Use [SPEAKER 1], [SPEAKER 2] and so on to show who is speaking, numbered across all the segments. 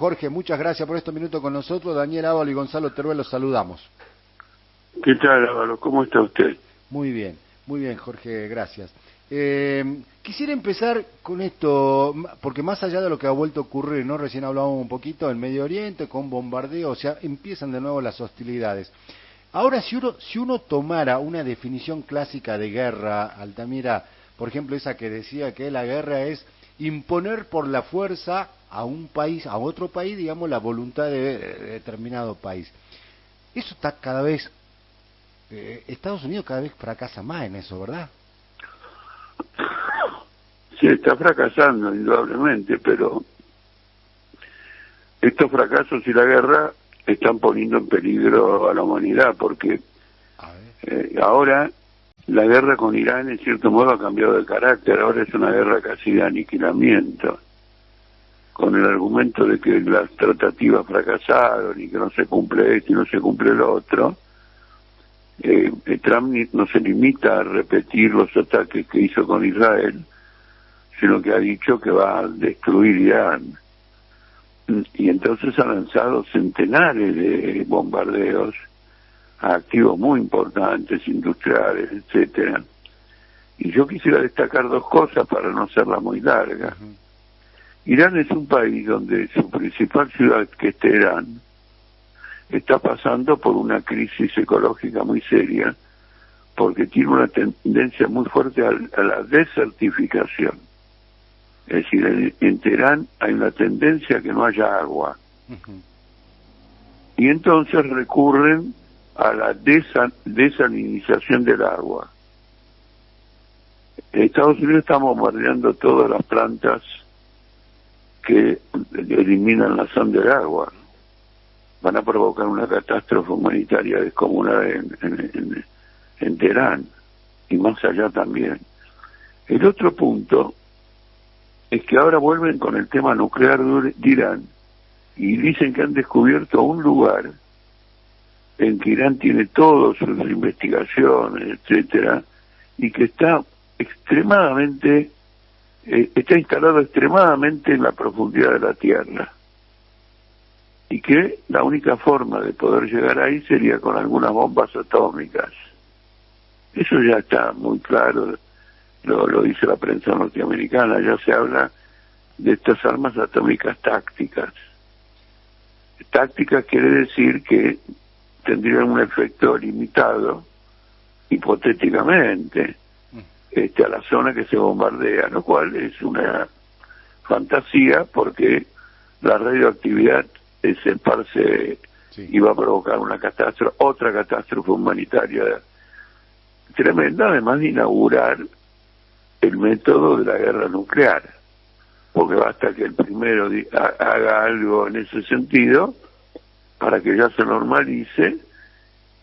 [SPEAKER 1] Jorge, muchas gracias por estos minutos con nosotros. Daniel Ávalo y Gonzalo Teruel los saludamos.
[SPEAKER 2] ¿Qué tal, Ávalo? ¿Cómo está usted?
[SPEAKER 1] Muy bien, Jorge, gracias. Quisiera empezar con esto, porque más allá de lo que ha vuelto a ocurrir, ¿no? Recién hablábamos un poquito del Medio Oriente con bombardeos, o sea, empiezan de nuevo las hostilidades. Ahora, si uno tomara una definición clásica de guerra, Altamira, por ejemplo, esa que decía que la guerra es imponer por la fuerza a un país, a otro país, digamos, la voluntad de determinado país. Eso está cada vez, Estados Unidos cada vez fracasa más en eso, ¿verdad?
[SPEAKER 2] Sí, está fracasando, indudablemente, pero estos fracasos y la guerra están poniendo en peligro a la humanidad, porque ahora la guerra con Irán, en cierto modo, ha cambiado de carácter. Ahora es una guerra casi de aniquilamiento, con el argumento de que las tratativas fracasaron y que no se cumple esto y no se cumple lo otro. Trump no se limita a repetir los ataques que hizo con Israel, sino que ha dicho que va a destruir Irán. Y entonces ha lanzado centenares de bombardeos a activos muy importantes, industriales, etcétera. Y yo quisiera destacar dos cosas para no hacerla muy larga. Irán es un país donde su principal ciudad, que es Teherán, está pasando por una crisis ecológica muy seria, porque tiene una tendencia muy fuerte a la desertificación. Es decir, en Teherán hay una tendencia a que no haya agua. Y entonces recurren a la desalinización del agua. Estados Unidos está bombardeando todas las plantas que eliminan la sal del agua. Van a provocar una catástrofe humanitaria descomunal en Teherán y más allá también. El otro punto es que ahora vuelven con el tema nuclear de Irán y dicen que han descubierto un lugar en que Irán tiene todas sus investigaciones, etcétera, y que está instalado extremadamente en la profundidad de la Tierra, y que la única forma de poder llegar ahí sería con algunas bombas atómicas. Eso ya está muy claro, lo dice la prensa norteamericana, ya se habla de estas armas atómicas tácticas. Tácticas quiere decir que tendrían un efecto limitado, hipotéticamente, a la zona que se bombardea, lo cual es una fantasía porque la radioactividad se esparce y va a provocar una catástrofe, otra catástrofe humanitaria tremenda, además de inaugurar el método de la guerra nuclear, porque basta que el primero haga algo en ese sentido para que ya se normalice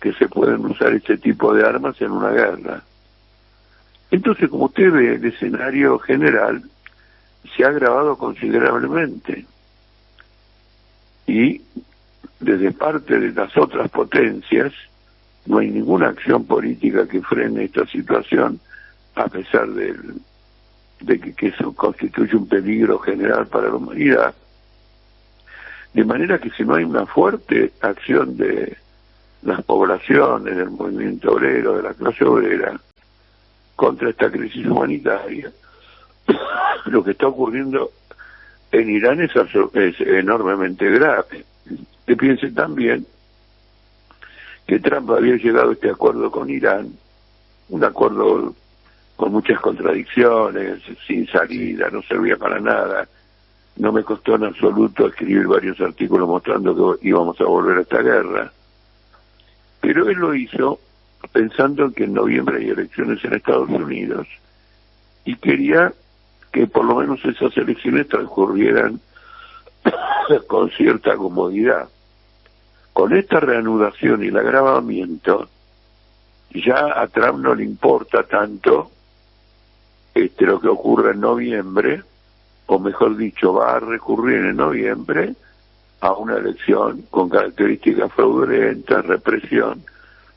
[SPEAKER 2] que se pueden usar este tipo de armas en una guerra. Entonces, como usted ve, el escenario general se ha agravado considerablemente, y desde parte de las otras potencias no hay ninguna acción política que frene esta situación, a pesar de que eso constituye un peligro general para la humanidad. De manera que si no hay una fuerte acción de las poblaciones, del movimiento obrero, de la clase obrera, contra esta crisis humanitaria, lo que está ocurriendo en Irán es enormemente grave. Que piense también que Trump había llegado a este acuerdo con Irán, un acuerdo con muchas contradicciones, sin salida, no servía para nada. No me costó en absoluto escribir varios artículos mostrando que íbamos a volver a esta guerra. Pero él lo hizo pensando en que en noviembre hay elecciones en Estados Unidos y quería que por lo menos esas elecciones transcurrieran con cierta comodidad. Con esta reanudación y el agravamiento, ya a Trump no le importa tanto lo que ocurra en noviembre, o mejor dicho, va a recurrir en noviembre a una elección con características fraudulentas, represión.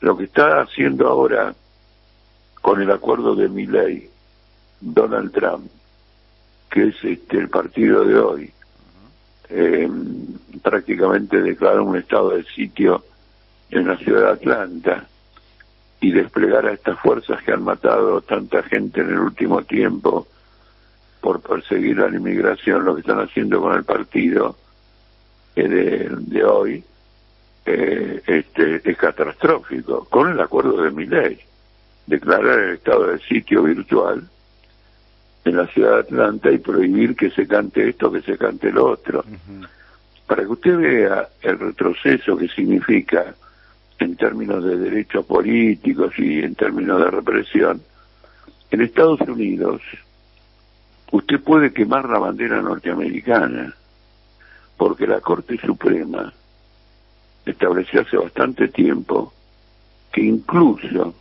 [SPEAKER 2] Lo que está haciendo ahora con el acuerdo de Milley, Donald Trump, que es el partido de hoy, prácticamente declarar un estado de sitio en la ciudad de Atlanta y desplegar a estas fuerzas que han matado tanta gente en el último tiempo por perseguir a la inmigración, lo que están haciendo con el partido de hoy, es catastrófico, con el acuerdo de Milei, declarar el estado de sitio virtual en la ciudad de Atlanta y prohibir que se cante esto, que se cante lo otro. Para que usted vea el retroceso que significa en términos de derechos políticos y en términos de represión, en Estados Unidos usted puede quemar la bandera norteamericana, porque la Corte Suprema estableció hace bastante tiempo que incluso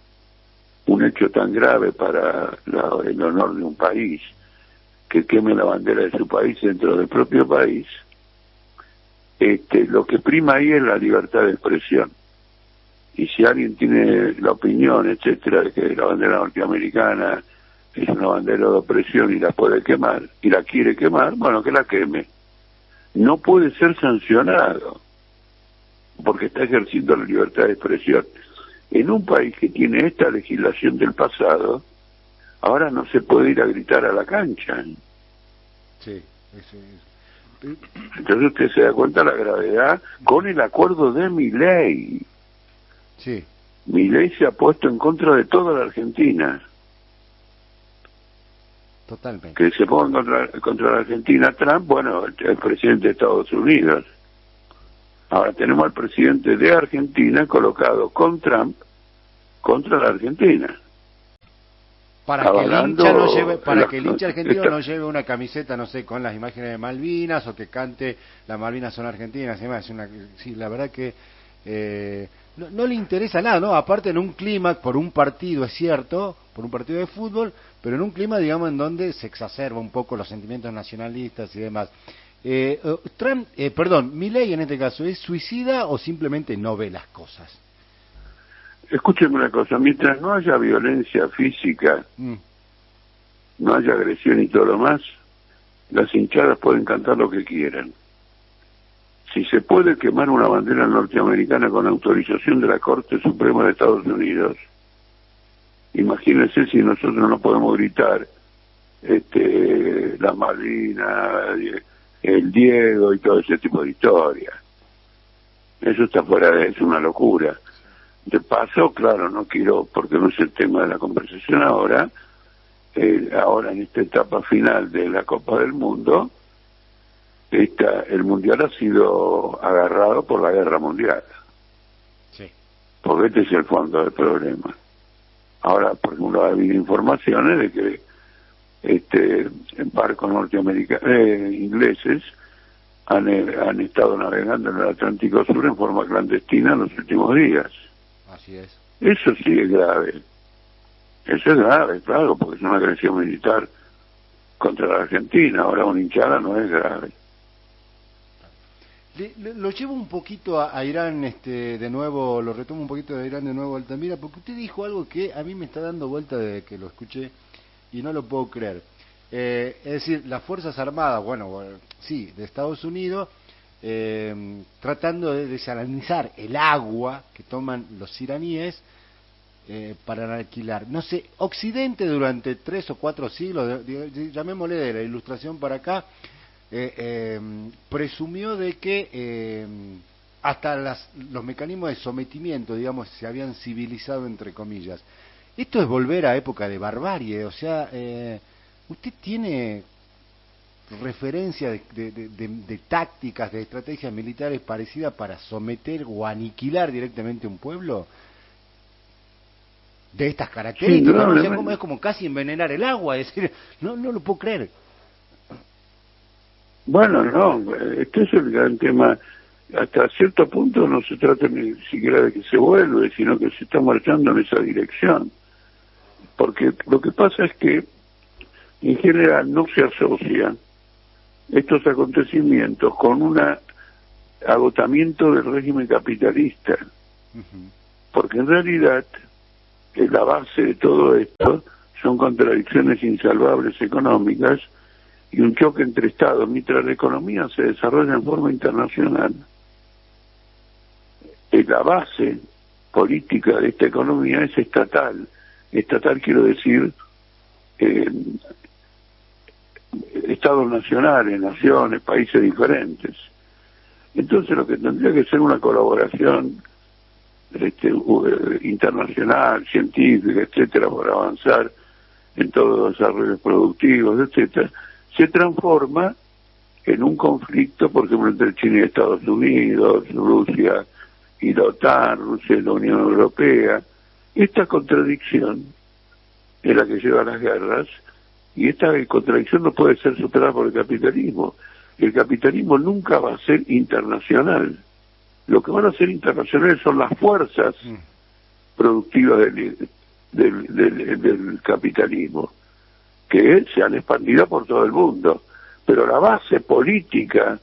[SPEAKER 2] un hecho tan grave para el honor de un país, que queme la bandera de su país dentro del propio país, lo que prima ahí es la libertad de expresión. Y si alguien tiene la opinión, etcétera, de que la bandera norteamericana es una bandera de opresión y la puede quemar, y la quiere quemar, bueno, que la queme. No puede ser sancionado, porque está ejerciendo la libertad de expresión. En un país que tiene esta legislación del pasado, ahora no se puede ir a gritar a la cancha.
[SPEAKER 1] Sí, eso es.
[SPEAKER 2] Entonces usted se da cuenta de la gravedad con el acuerdo de Milei.
[SPEAKER 1] Sí.
[SPEAKER 2] Milei se ha puesto en contra de toda la Argentina.
[SPEAKER 1] Totalmente.
[SPEAKER 2] Que se ponga contra la Argentina Trump, bueno, el presidente de Estados Unidos. Ahora tenemos al presidente de Argentina colocado con Trump contra la Argentina.
[SPEAKER 1] Para que el hincha no lleve, para que el hincha argentino no lleve una camiseta, no sé, con las imágenes de Malvinas, o que cante las Malvinas son argentinas, y demás. Sí, la verdad que no le interesa nada, ¿no? Aparte en un clima, por un partido, es cierto, por un partido de fútbol, pero en un clima, digamos, en donde se exacerba un poco los sentimientos nacionalistas y demás. Milei en este caso, ¿es suicida o simplemente no ve las cosas?
[SPEAKER 2] Escúcheme una cosa, mientras no haya violencia física, no haya agresión y todo lo más, las hinchadas pueden cantar lo que quieran. Si se puede quemar una bandera norteamericana con autorización de la Corte Suprema de Estados Unidos, imagínense si nosotros no podemos gritar la Malvina, el Diego y todo ese tipo de historia. Eso está es una locura. De paso, claro, no quiero, porque no es el tema de la conversación ahora en esta etapa final de la Copa del Mundo, el Mundial ha sido agarrado por la Guerra Mundial.
[SPEAKER 1] Sí.
[SPEAKER 2] Porque este es el fondo del problema. Ahora, por ejemplo, ha habido informaciones de que barcos norteamericanos, ingleses, han estado navegando en el Atlántico Sur en forma clandestina en los últimos días.
[SPEAKER 1] Así es.
[SPEAKER 2] Eso sí es grave. Eso es grave, claro, porque es una agresión militar contra la Argentina. Ahora una hinchada no es grave.
[SPEAKER 1] Lo llevo un poquito a Irán, de nuevo, lo retomo un poquito de Irán de nuevo, Altamira, porque usted dijo algo que a mí me está dando vuelta desde que lo escuché y no lo puedo creer. Es decir, las Fuerzas Armadas, sí, de Estados Unidos, tratando de desalinizar el agua que toman los iraníes para alquilar. No sé, Occidente durante 3 o 4 siglos, llamémosle de la Ilustración para acá, presumió de que hasta los mecanismos de sometimiento, digamos, se habían civilizado, entre comillas. Esto es volver a época de barbarie, o sea, ¿usted tiene referencia de tácticas, de estrategias militares parecidas para someter o aniquilar directamente un pueblo de estas características?
[SPEAKER 2] Sí,
[SPEAKER 1] ¿no? O sea, es como casi envenenar el agua, es decir, no lo puedo creer.
[SPEAKER 2] Bueno, no, este es el gran tema. Hasta cierto punto no se trata ni siquiera de que se vuelva, sino que se está marchando en esa dirección. Porque lo que pasa es que, en general, no se asocian estos acontecimientos con un agotamiento del régimen capitalista. Porque en realidad, la base de todo esto son contradicciones insalvables económicas y un choque entre estados, mientras la economía se desarrolla en forma internacional, la base política de esta economía es estatal. Estatal quiero decir estados nacionales, naciones, países diferentes. Entonces lo que tendría que ser una colaboración internacional, científica, etcétera, para avanzar en todos los desarrollos productivos, etcétera, se transforma en un conflicto, por ejemplo, entre China y Estados Unidos, Rusia y la OTAN, Rusia y la Unión Europea. Esta contradicción es la que lleva a las guerras, y esta contradicción no puede ser superada por el capitalismo. El capitalismo nunca va a ser internacional. Lo que van a ser internacionales son las fuerzas productivas del capitalismo, que se han expandido por todo el mundo. Pero la base política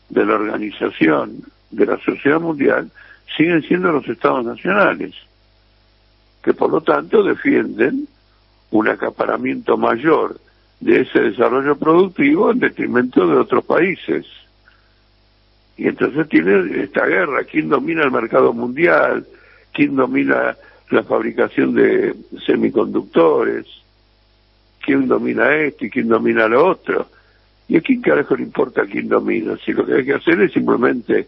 [SPEAKER 2] de la organización de la sociedad mundial siguen siendo los estados nacionales, que por lo tanto defienden un acaparamiento mayor de ese desarrollo productivo en detrimento de otros países. Y entonces tiene esta guerra: quién domina el mercado mundial, quién domina la fabricación de semiconductores, quién domina esto y quién domina lo otro. ¿Y a quién carajo le importa quién domina? Si lo que hay que hacer es simplemente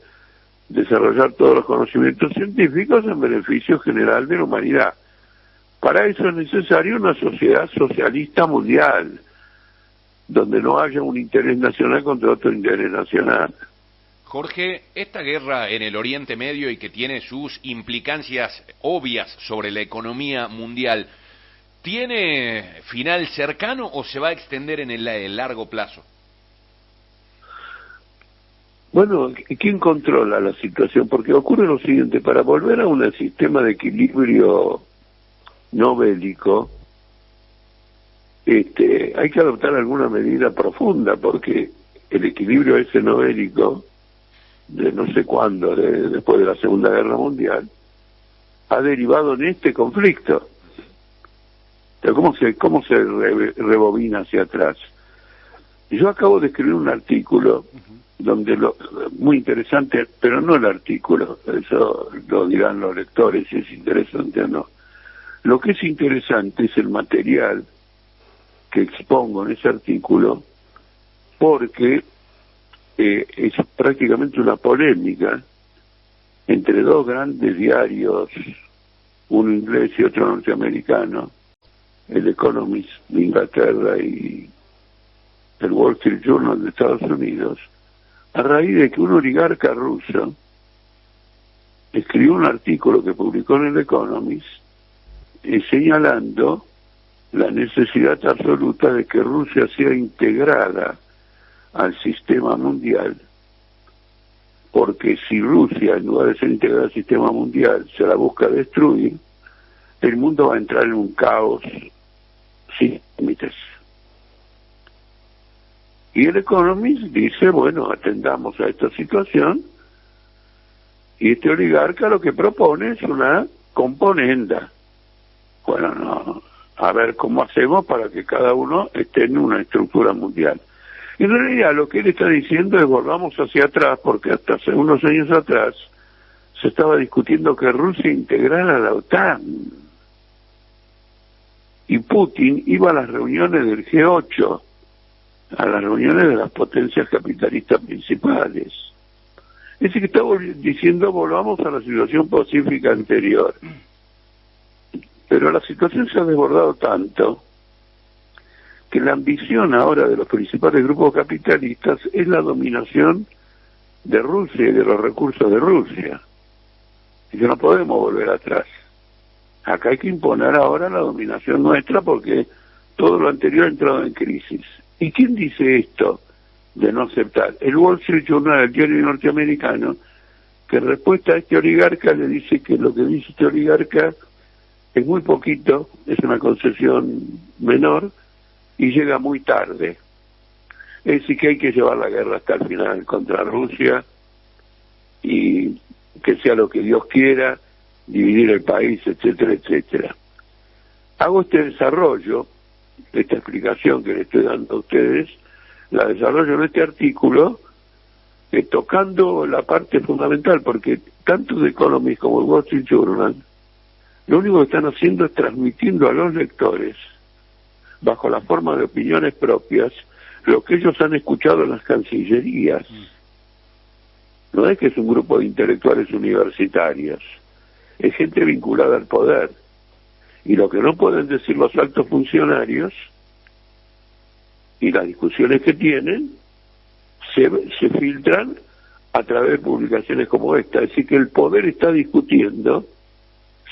[SPEAKER 2] desarrollar todos los conocimientos científicos en beneficio general de la humanidad. Para eso es necesario una sociedad socialista mundial, donde no haya un interés nacional contra otro interés nacional.
[SPEAKER 3] Jorge, esta guerra en el Oriente Medio, y que tiene sus implicancias obvias sobre la economía mundial, ¿tiene final cercano o se va a extender en el largo plazo?
[SPEAKER 2] Bueno, ¿quién controla la situación? Porque ocurre lo siguiente: para volver a un sistema de equilibrio no bélico, hay que adoptar alguna medida profunda, porque el equilibrio ese no bélico, de no sé cuándo, después de la Segunda Guerra Mundial, ha derivado en este conflicto. Entonces, ¿cómo se rebobina hacia atrás? Yo acabo de escribir un artículo donde muy interesante, pero no el artículo, eso lo dirán los lectores si es interesante o no. Lo que es interesante es el material que expongo en ese artículo, porque es prácticamente una polémica entre dos grandes diarios, uno inglés y otro norteamericano, el Economist de Inglaterra y el Wall Street Journal de Estados Unidos, a raíz de que un oligarca ruso escribió un artículo que publicó en el Economist, señalando la necesidad absoluta de que Rusia sea integrada al sistema mundial, porque si Rusia, en lugar de ser integrada al sistema mundial, se la busca destruir, el mundo va a entrar en un caos sin límites. Y el Economist dice, bueno, atendamos a esta situación, y este oligarca lo que propone es una componenda. Bueno, no, a ver cómo hacemos para que cada uno esté en una estructura mundial. En realidad lo que él está diciendo es volvamos hacia atrás, porque hasta hace unos años atrás se estaba discutiendo que Rusia integrara a la OTAN. Y Putin iba a las reuniones del G8, a las reuniones de las potencias capitalistas principales. Es decir, que estaba diciendo volvamos a la situación pacífica anterior. Pero la situación se ha desbordado tanto que la ambición ahora de los principales grupos capitalistas es la dominación de Rusia y de los recursos de Rusia. Y que no podemos volver atrás. Acá hay que imponer ahora la dominación nuestra, porque todo lo anterior ha entrado en crisis. ¿Y quién dice esto de no aceptar? El Wall Street Journal, el diario norteamericano, que en respuesta a este oligarca le dice que lo que dice este oligarca es muy poquito, es una concesión menor y llega muy tarde. Es decir, que hay que llevar la guerra hasta el final contra Rusia y que sea lo que Dios quiera, dividir el país, etcétera, etcétera. Hago este desarrollo esta explicación que le estoy dando a ustedes, la desarrollo en este artículo, tocando la parte fundamental, porque tanto The Economist como el Wall Street Journal, lo único que están haciendo es transmitiendo a los lectores, bajo la forma de opiniones propias, lo que ellos han escuchado en las cancillerías. No es que es un grupo de intelectuales universitarios, es gente vinculada al poder. Y lo que no pueden decir los altos funcionarios y las discusiones que tienen se filtran a través de publicaciones como esta. Es decir, que el poder está discutiendo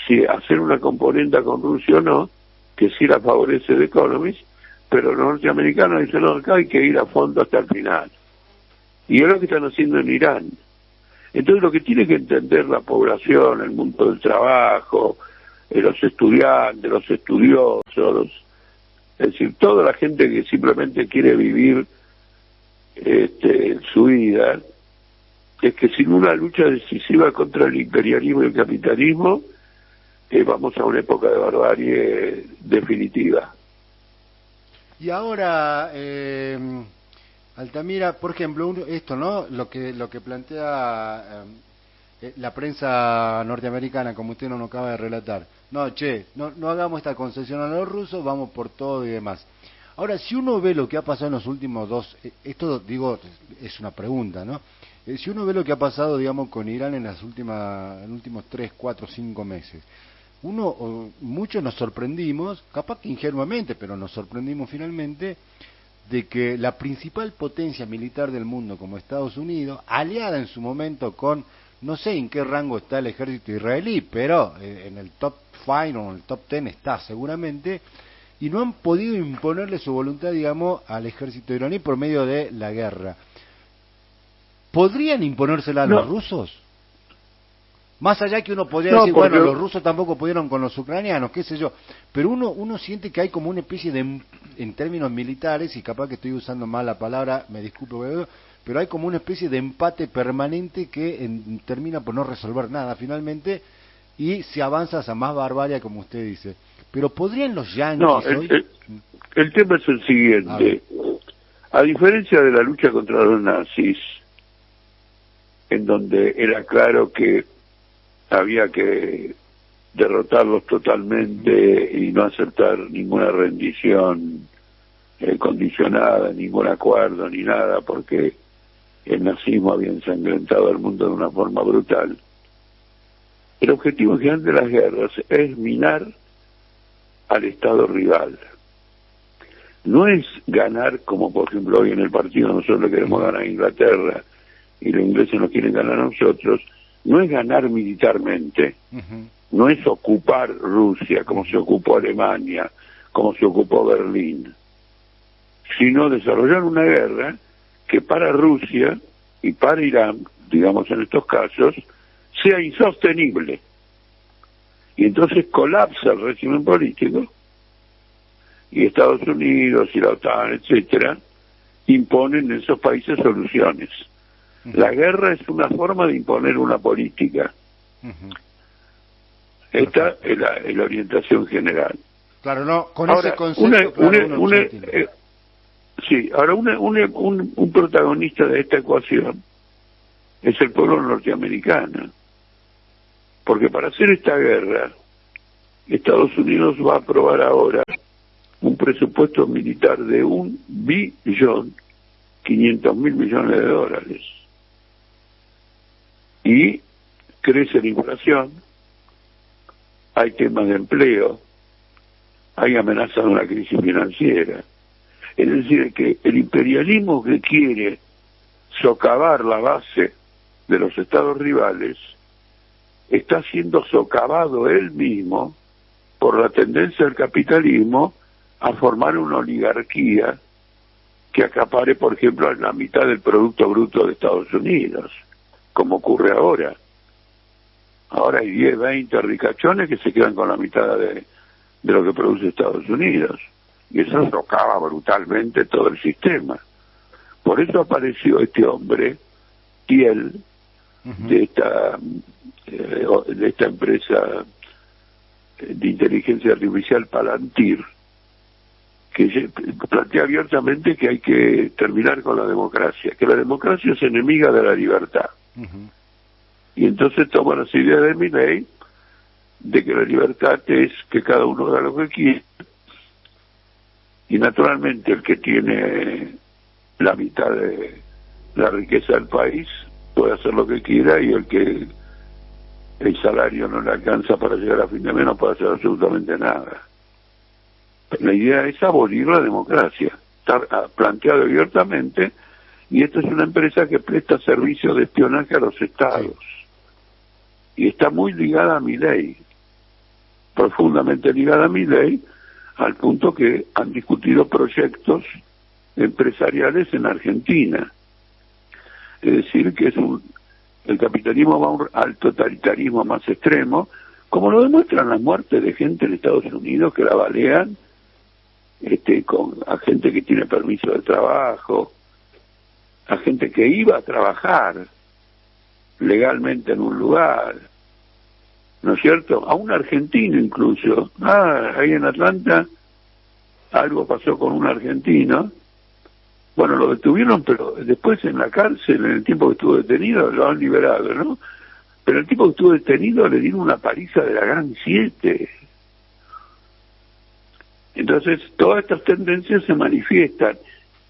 [SPEAKER 2] si hacer una componenda con Rusia o no, que sí la favorece The Economist, pero los norteamericanos dicen, no, acá hay que ir a fondo hasta el final. Y es lo que están haciendo en Irán. Entonces lo que tiene que entender la población, el mundo del trabajo, los estudiantes, los estudiosos, es decir, toda la gente que simplemente quiere vivir su vida, es que sin una lucha decisiva contra el imperialismo y el capitalismo, vamos a una época de barbarie definitiva.
[SPEAKER 1] Y ahora, Altamira, por ejemplo, esto, ¿no? Lo que plantea la prensa norteamericana, como usted nos acaba de relatar. No, no hagamos esta concesión a los rusos, vamos por todo y demás. Ahora, si uno ve lo que ha pasado en los últimos esto digo, es una pregunta, ¿no? Si uno ve lo que ha pasado, digamos, con Irán en los últimos 3, 4, 5 meses, muchos nos sorprendimos, capaz que ingenuamente, pero nos sorprendimos finalmente, de que la principal potencia militar del mundo, como Estados Unidos, aliada en su momento con, no sé en qué rango está el ejército israelí, pero en el top 5 o en el top 10 está seguramente, y no han podido imponerle su voluntad, digamos, al ejército iraní por medio de la guerra. ¿Podrían imponérsela a los rusos? Más allá que uno podría decir, bueno, los rusos tampoco pudieron con los ucranianos, qué sé yo, pero uno siente que hay como una especie de, en términos militares, y capaz que estoy usando mal la palabra, me disculpo, pero hay como una especie de empate permanente que termina por no resolver nada finalmente, y se avanza hacia más barbarie, como usted dice. Pero ¿podrían los yanquis hoy?
[SPEAKER 2] El tema es el siguiente. A diferencia de la lucha contra los nazis, en donde era claro que había que derrotarlos totalmente y no aceptar ninguna rendición condicionada, ningún acuerdo ni nada, porque el nazismo había ensangrentado al mundo de una forma brutal. El objetivo general de las guerras es minar al Estado rival. No es ganar, como por ejemplo hoy en el partido nosotros le queremos ganar a Inglaterra y los ingleses nos quieren ganar a nosotros, no es ganar militarmente, no es ocupar Rusia como se ocupó Alemania, como se ocupó Berlín, sino desarrollar una guerra que para Rusia y para Irán, digamos en estos casos, sea insostenible. Y entonces colapsa el régimen político y Estados Unidos y la OTAN, etcétera, imponen en esos países soluciones. La guerra es una forma de imponer una política. Esta es la orientación general.
[SPEAKER 1] Claro, no, con
[SPEAKER 2] ahora,
[SPEAKER 1] ese concepto,
[SPEAKER 2] ahora un protagonista de esta ecuación es el pueblo norteamericano. Porque para hacer esta guerra, Estados Unidos va a aprobar ahora un presupuesto militar de $1.500.000.000.000. Y crece la inflación, hay temas de empleo, hay amenazas de una crisis financiera. Es decir, que el imperialismo que quiere socavar la base de los estados rivales está siendo socavado él mismo por la tendencia del capitalismo a formar una oligarquía que acapare, por ejemplo, la mitad del Producto Bruto de Estados Unidos, como ocurre ahora. Ahora hay 10, 20 ricachones que se quedan con la mitad de lo que produce Estados Unidos. Y eso socava brutalmente todo el sistema. Por eso apareció este hombre, Thiel, de esta empresa de inteligencia artificial Palantir, que plantea abiertamente que hay que terminar con la democracia, que la democracia es enemiga de la libertad. Y entonces toma las ideas de Milei de que la libertad es que cada uno haga lo que quiere, y naturalmente el que tiene la mitad de la riqueza del país puede hacer lo que quiera, y el que el salario no le alcanza para llegar a fin de mes no puede hacer absolutamente nada. La idea es abolir la democracia, está planteado abiertamente, y esto es una empresa que presta servicios de espionaje a los estados, y está muy ligada a Milei, profundamente ligada a Milei, al punto que han discutido proyectos empresariales en Argentina. Es decir, que el capitalismo va al totalitarismo más extremo, como lo demuestran las muertes de gente en Estados Unidos que la balean, a gente que tiene permiso de trabajo, a gente que iba a trabajar legalmente en un lugar, ¿no es cierto? A un argentino incluso. Ahí en Atlanta algo pasó con un argentino. Bueno, lo detuvieron, pero después en la cárcel, en el tiempo que estuvo detenido, lo han liberado, ¿no? Pero el tipo que estuvo detenido le dieron una paliza de la Gran 7. Entonces, todas estas tendencias se manifiestan.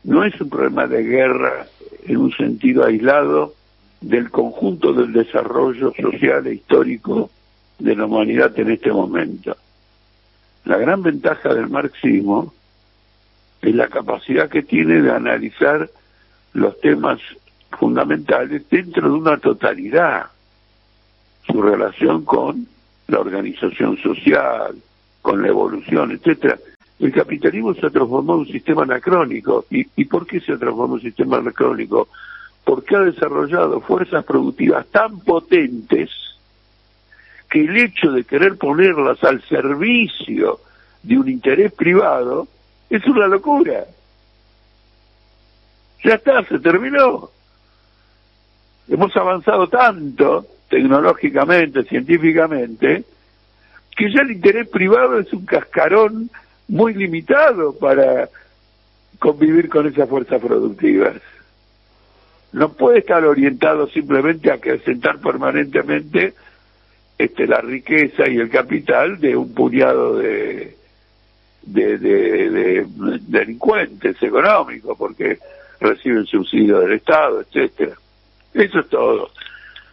[SPEAKER 2] No es un problema de guerra en un sentido aislado del conjunto del desarrollo social e histórico de la humanidad en este momento. La gran ventaja del marxismo es la capacidad que tiene de analizar los temas fundamentales dentro de una totalidad, su relación con la organización social, con la evolución, etcétera. El capitalismo se ha transformado en un sistema anacrónico. ¿Y por qué se ha transformado en un sistema anacrónico? Porque ha desarrollado fuerzas productivas tan potentes que el hecho de querer ponerlas al servicio de un interés privado es una locura. Ya está, se terminó. Hemos avanzado tanto tecnológicamente, científicamente, que ya el interés privado es un cascarón muy limitado para convivir con esas fuerzas productivas. No puede estar orientado simplemente a acrecentar permanentemente la riqueza y el capital de un puñado de delincuentes económicos, porque reciben subsidio del Estado, etcétera. Eso es todo.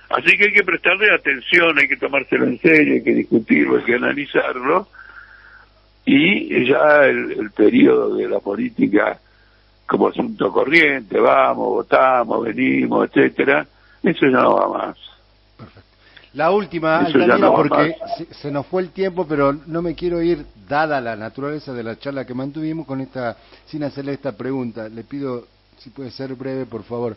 [SPEAKER 2] Así que hay que prestarle atención, hay que tomárselo en serio, hay que discutirlo, hay que analizarlo, y ya el periodo de la política como asunto corriente, vamos, votamos, venimos, etcétera, eso ya no va más.
[SPEAKER 1] Perfecto. La última, Altamira, no, porque se nos fue el tiempo, pero no me quiero ir, dada la naturaleza de la charla que mantuvimos, sin hacerle esta pregunta. Le pido, si puede ser breve, por favor.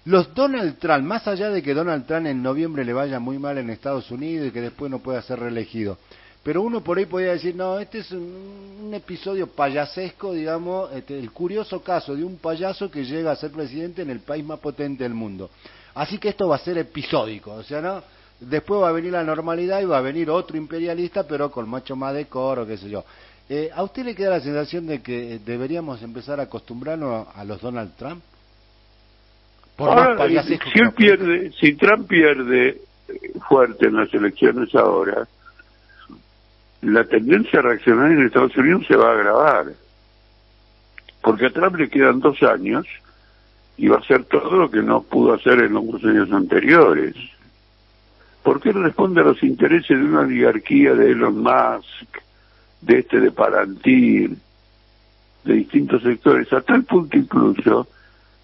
[SPEAKER 1] Los Donald Trump, más allá de que Donald Trump en noviembre le vaya muy mal en Estados Unidos y que después no pueda ser reelegido, pero uno por ahí podría decir, no, este es un episodio payasesco, digamos, el curioso caso de un payaso que llega a ser presidente en el país más potente del mundo. Así que esto va a ser episódico, o sea, ¿no? Después va a venir la normalidad y va a venir otro imperialista, pero con mucho más decoro, qué sé yo. ¿A usted le queda la sensación de que deberíamos empezar a acostumbrarnos a los Donald Trump? Por
[SPEAKER 2] ahora,
[SPEAKER 1] más payasesco
[SPEAKER 2] si Trump pierde fuerte en las elecciones ahora, la tendencia reaccionaria en Estados Unidos se va a agravar, porque a Trump le quedan 2 años y va a hacer todo lo que no pudo hacer en los años anteriores, porque él responde a los intereses de una oligarquía de Elon Musk, de Palantir, de distintos sectores, a tal punto incluso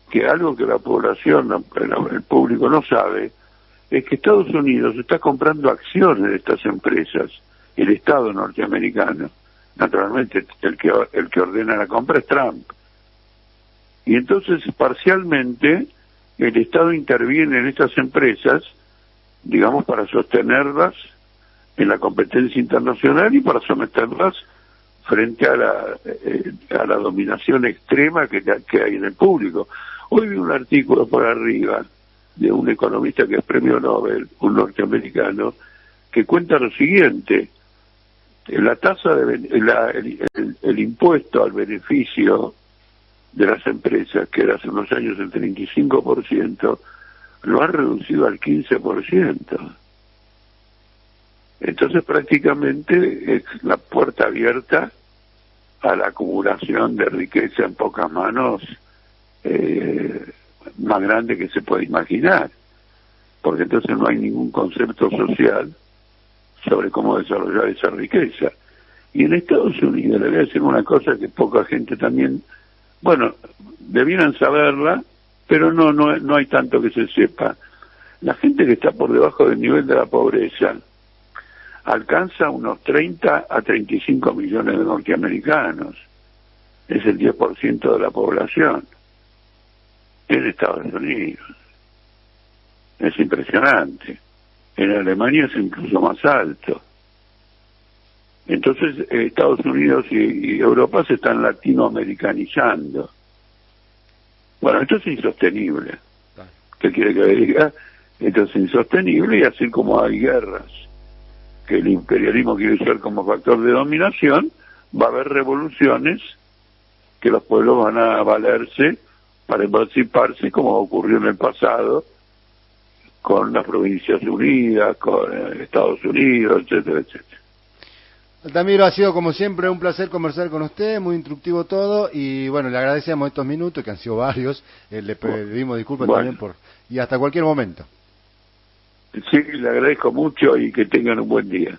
[SPEAKER 2] que algo que la población, el público no sabe, es que Estados Unidos está comprando acciones de estas empresas, el Estado norteamericano. Naturalmente el que ordena la compra es Trump, y entonces parcialmente el Estado interviene en estas empresas, digamos, para sostenerlas en la competencia internacional y para someterlas frente a la dominación extrema que hay en el público. Hoy vi un artículo por arriba de un economista que es premio Nobel, un norteamericano, que cuenta lo siguiente: la tasa el impuesto al beneficio de las empresas, que era hace unos años el 35%, lo ha reducido al 15%. Entonces prácticamente es la puerta abierta a la acumulación de riqueza en pocas manos, más grande que se puede imaginar, porque entonces no hay ningún concepto social sobre cómo desarrollar esa riqueza. Y en Estados Unidos, le voy a decir una cosa que poca gente también, bueno, debieran saberla, pero no hay tanto que se sepa. La gente que está por debajo del nivel de la pobreza alcanza unos 30 a 35 millones de norteamericanos. Es el 10% de la población en Estados Unidos. Es impresionante. En Alemania es incluso más alto. Entonces Estados Unidos y Europa se están latinoamericanizando. Bueno, esto es insostenible. ¿Qué quiere que le diga? Esto es insostenible, y así como hay guerras que el imperialismo quiere usar como factor de dominación, va a haber revoluciones que los pueblos van a valerse para emanciparse, como ocurrió en el pasado con las Provincias Unidas, con Estados Unidos, etcétera, etcétera.
[SPEAKER 1] Altamiro, ha sido como siempre un placer conversar con usted, muy instructivo todo, y bueno, le agradecemos estos minutos, que han sido varios, le pedimos disculpas también y hasta cualquier momento.
[SPEAKER 2] Sí, le agradezco mucho y que tengan un buen día.